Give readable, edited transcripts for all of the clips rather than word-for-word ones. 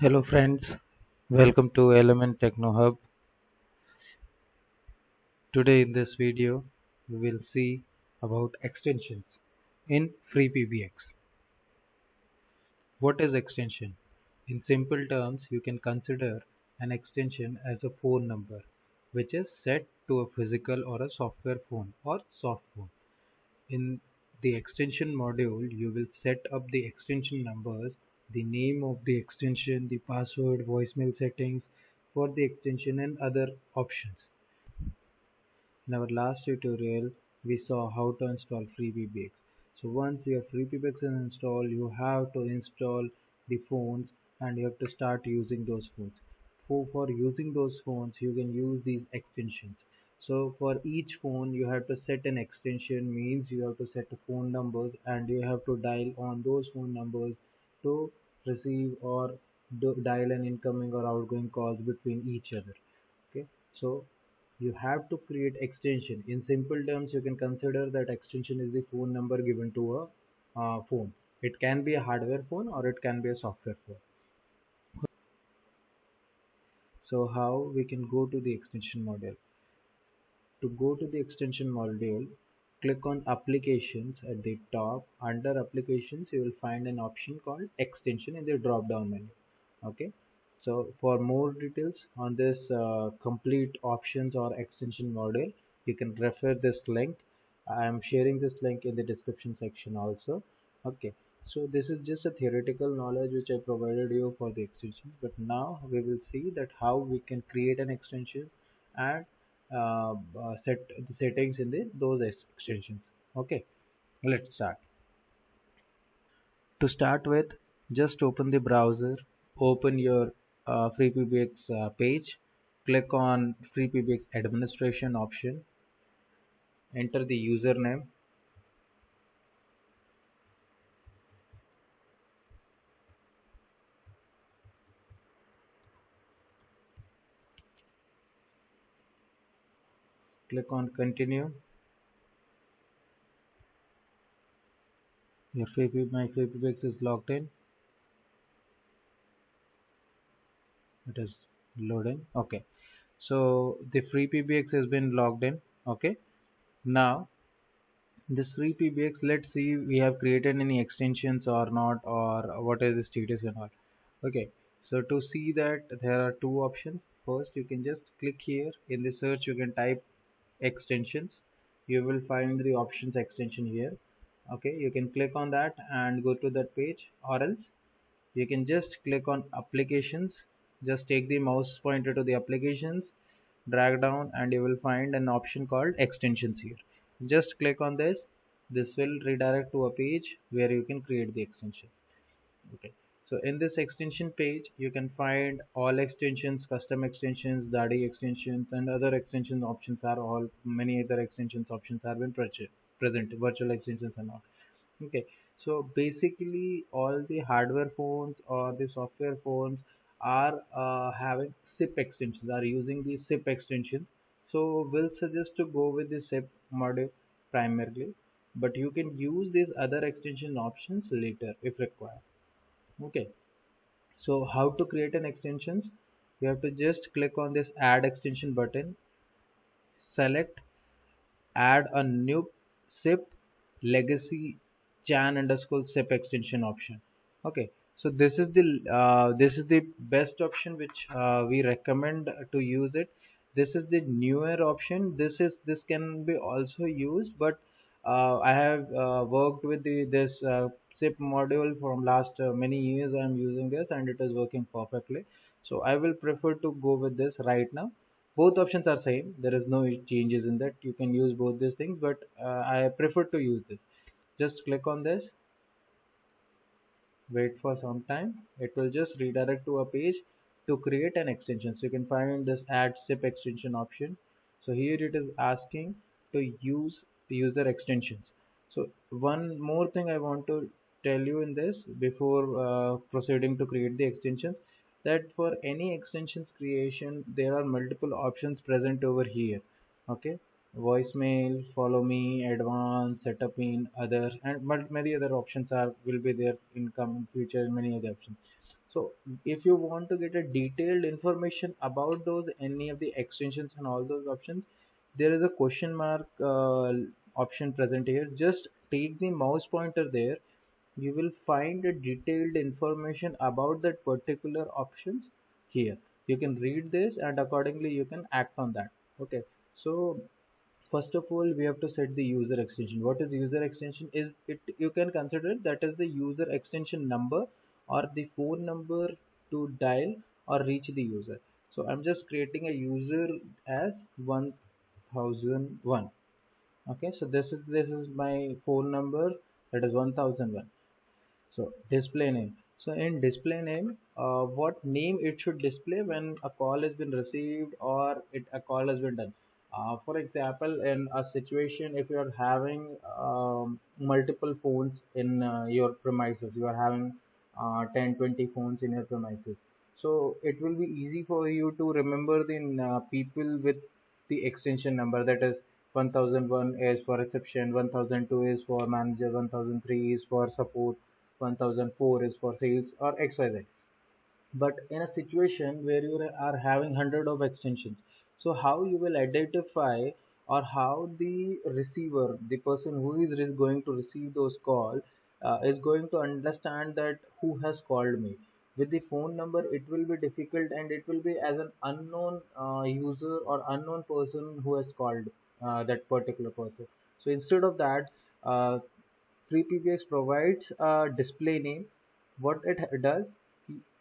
Hello friends, welcome to Element Techno Hub. Today in this video we will see about extensions in FreePBX. What is extension? In simple terms, you can consider an extension as a phone number which is set to a physical or a software phone or soft phone. In the extension module, you will set up the extension numbers, the name of the extension, the password, voicemail settings for the extension and other options. In our last tutorial, we saw how to install FreePBX. So once your FreePBX is installed, you have to install the phones and you have to start using those phones. For using those phones, you can use these extensions. So for each phone, you have to set an extension, means you have to set the phone numbers and you have to dial on those phone numbers to receive or dial an incoming or outgoing calls between each other. Okay, so you have to create extension. In simple terms, you can consider that extension is the phone number given to a phone. It can be a hardware phone or it can be a software phone. So how we can go to the extension module? To go to the extension module, click on applications at the top. Under applications, you will find an option called extension in the drop down menu. Okay, so for more details on this complete options or extension module, you can refer this link. I am sharing this link in the description section also. Okay, so this is just a theoretical knowledge which I provided you for the extensions, but now we will see that how we can create an extension and set the settings in those extensions. Okay, let's start. To start with, just open the browser, open your FreePBX page, click on FreePBX administration option, enter the username, click on continue. My FreePBX is logged in. It is loading. Okay, so the FreePBX has been logged in. Okay, now this FreePBX, let's see we have created any extensions or not, or what is the status and all. Okay, so to see that, there are two options. First, you can just click here in the search, you can type extensions. You will find the options extension here. Okay, you can click on that and go to that page, or else you can just click on applications. Just take the mouse pointer to the applications, drag down, and you will find an option called extensions here. Just click on this. This will redirect to a page where you can create the extensions. Okay, so in this extension page, you can find all extensions, custom extensions, DADI extensions, and other extension options are all, many other extensions options have been present, virtual extensions and all. Okay, so basically all the hardware phones or the software phones are having SIP extensions, are using the SIP extension. So we'll suggest to go with the SIP module primarily, but you can use these other extension options later if required. Okay, so how to create an extensions? You have to just click on this add extension button, select add a new SIP legacy chan underscore SIP extension option. Okay, so this is the best option which we recommend to use it. This is the newer option. This can be also used, but I have worked with this SIP module from last many years. I am using this and it is working perfectly. So I will prefer to go with this right now. Both options are same, there is no changes in that. You can use both these things, but I prefer to use this. Just click on this, wait for some time, it will just redirect to a page to create an extension. So you can find this add SIP extension option. So here it is asking to use the user extensions. So one more thing I want to tell you in this before proceeding to create the extensions, that for any extensions creation there are multiple options present over here. Okay, voicemail, follow me, advanced, setup in, others, and many other options are will be there in coming future, many other options. So if you want to get a detailed information about those any of the extensions and all those options, there is a question mark option present here. Just take the mouse pointer there, you will find a detailed information about that particular options here. You can read this and accordingly you can act on that. Okay, so first of all we have to set the user extension. What is user extension? Is it, you can consider that as the user extension number or the phone number to dial or reach the user. So I'm just creating a user as 1001. Okay, so this is my phone number, that is 1001. So display name. So in display name, what name it should display when a call has been received or a call has been done. For example, in a situation, if you are having multiple phones in your premises, you are having 10, 20 phones in your premises. So it will be easy for you to remember the people with the extension number, that is 1001 is for reception, 1002 is for manager, 1003 is for support, 1004 is for sales or XYZ. But in a situation where you are having hundred of extensions, so how you will identify or how the receiver, the person who is going to receive those call, is going to understand that who has called me. With the phone number it will be difficult and it will be as an unknown user or unknown person who has called that particular person. So instead of that, uh, FreePBX provides a display name. What it does,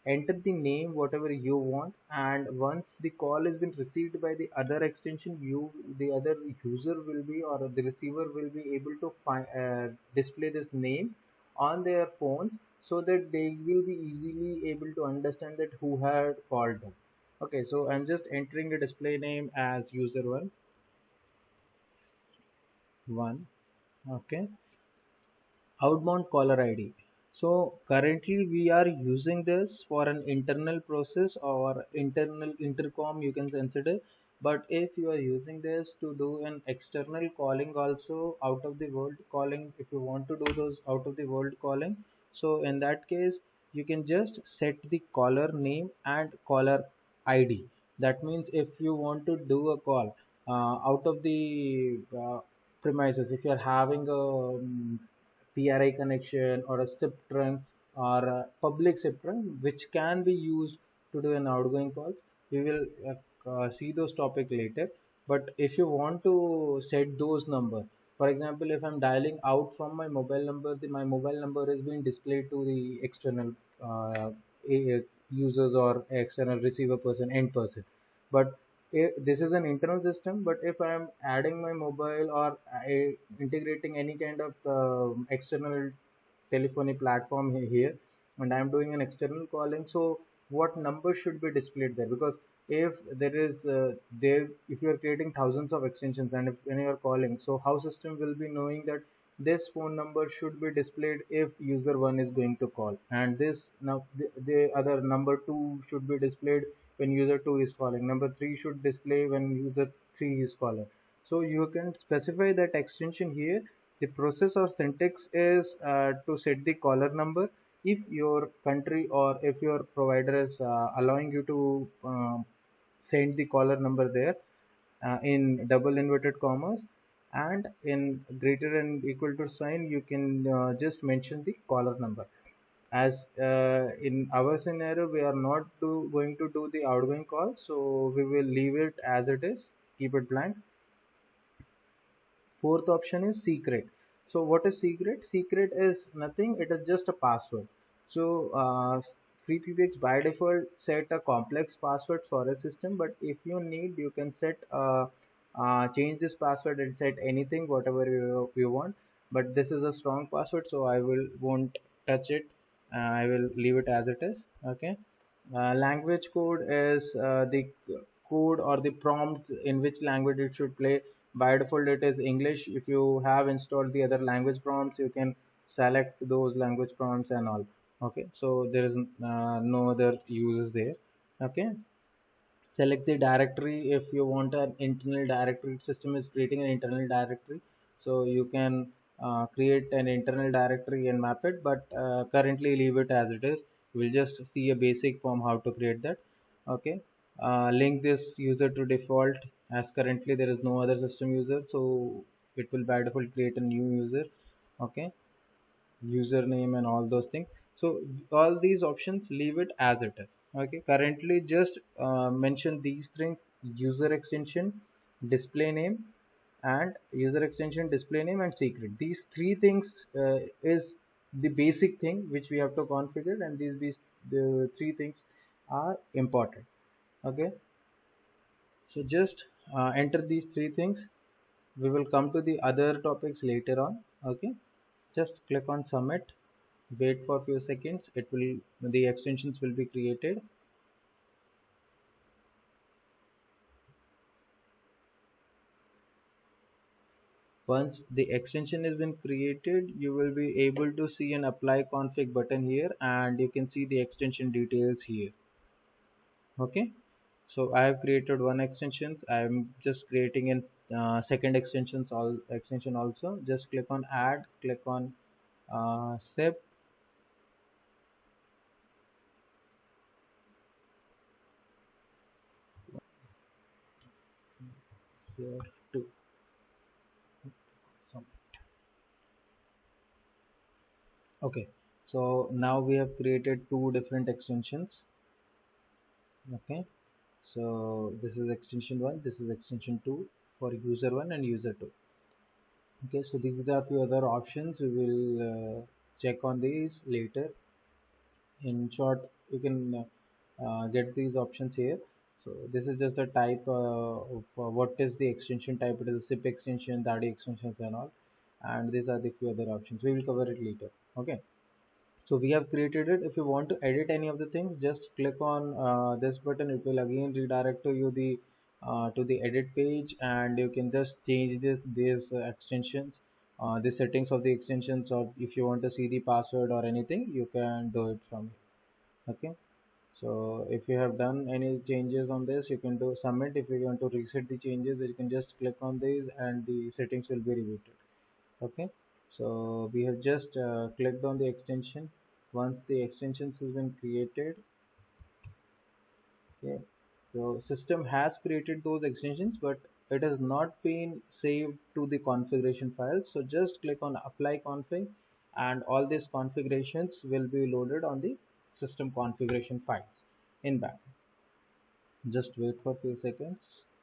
enter the name whatever you want, and once the call has been received by the other extension, the other user will be or the receiver will be able to display this name on their phones, so that they will be easily able to understand that who had called them. Okay, so I'm just entering the display name as user one. Okay, outbound caller id. So currently we are using this for an internal process or internal intercom, you can consider. But if you are using this to do an external calling also, out of the world calling, if you want to do those out of the world calling, so in that case you can just set the caller name and caller id. That means if you want to do a call out of the premises, if you are having a PRI connection or a SIP trunk or a public SIP trunk which can be used to do an outgoing calls. We will see those topic later. But if you want to set those number, for example, if I'm dialing out from my mobile number, my mobile number is being displayed to the external users or external receiver person, end person. But this is an internal system, but if I am adding my mobile or integrating any kind of external telephony platform here, and I'm doing an external calling, so what number should be displayed there? Because if there is there if you are creating thousands of extensions and if when you are calling, so how system will be knowing that this phone number should be displayed if user one is going to call, and this now the other number two should be displayed when user 2 is calling, number 3 should display when user 3 is calling. So you can specify that extension here. The process or syntax is to set the caller number. If your country or if your provider is allowing you to send the caller number there in double inverted commas, and in greater and equal to sign you can just mention the caller number. As in our scenario we are not going to do the outgoing call, so we will leave it as it is, keep it blank. Fourth option is secret. So what is secret? Secret is nothing, it is just a password. So FreePBX by default set a complex password for a system, but if you need you can set change this password and set anything whatever you want. But this is a strong password, so I will won't touch it. I will leave it as it is. Okay. Language code is the code or the prompt in which language it should play. By default it is English. If you have installed the other language prompts, you can select those language prompts and all. Okay, so there is no other uses there. Okay, select the directory. If you want an internal directory, system is creating an internal directory, so you can create an internal directory and map it, but currently leave it as it is. we'll just see a basic form how to create that. Okay, link this user to default, as currently there is no other system user, so it will by default create a new user. Okay, username and all those things. So all these options, leave it as it is. Okay, currently just mention these things: user extension, display name, and user extension, display name, and secret. These three things is the basic thing which we have to configure, and these the three things are important. Okay, so just enter these three things. We will come to the other topics later on. Okay, just click on submit, wait for few seconds, it will, the extensions will be created. Once the extension has been created, you will be able to see an apply config button here, and you can see the extension details here. Okay, so I have created one extension. I am just creating an second extension also. Just click on add, click on SIP, to some. Okay, so now we have created two different extensions. Okay, so this is extension 1, this is extension 2 for user 1 and user 2. Okay, so these are the other options. We will check on these later. In short, you can get these options here. So this is just a type of what is the extension type. It is a SIP extension, DADI extensions and all, and these are the few other options. We will cover it later. Okay, so we have created it. If you want to edit any of the things, just click on this button. It will again redirect to you to the edit page, and you can just change these extensions, the settings of the extensions, or if you want to see the password or anything, you can do it from here. Okay, so if you have done any changes on this, you can do submit. If you want to reset the changes, you can just click on these and the settings will be rebooted. Okay, so we have just clicked on the extension. Once the extensions has been created, okay, so system has created those extensions, but it has not been saved to the configuration file. So just click on apply config, and all these configurations will be loaded on the system configuration files in back. Just wait for few seconds.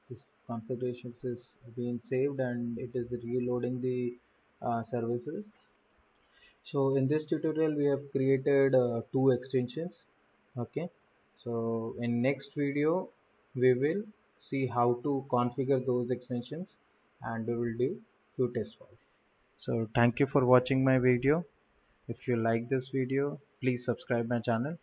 This configurations is being saved and it is reloading the services. So in this tutorial we have created two extensions. Okay, so in next video we will see how to configure those extensions, and we will do few test files. So thank you for watching my video. If you like this video, please subscribe my channel.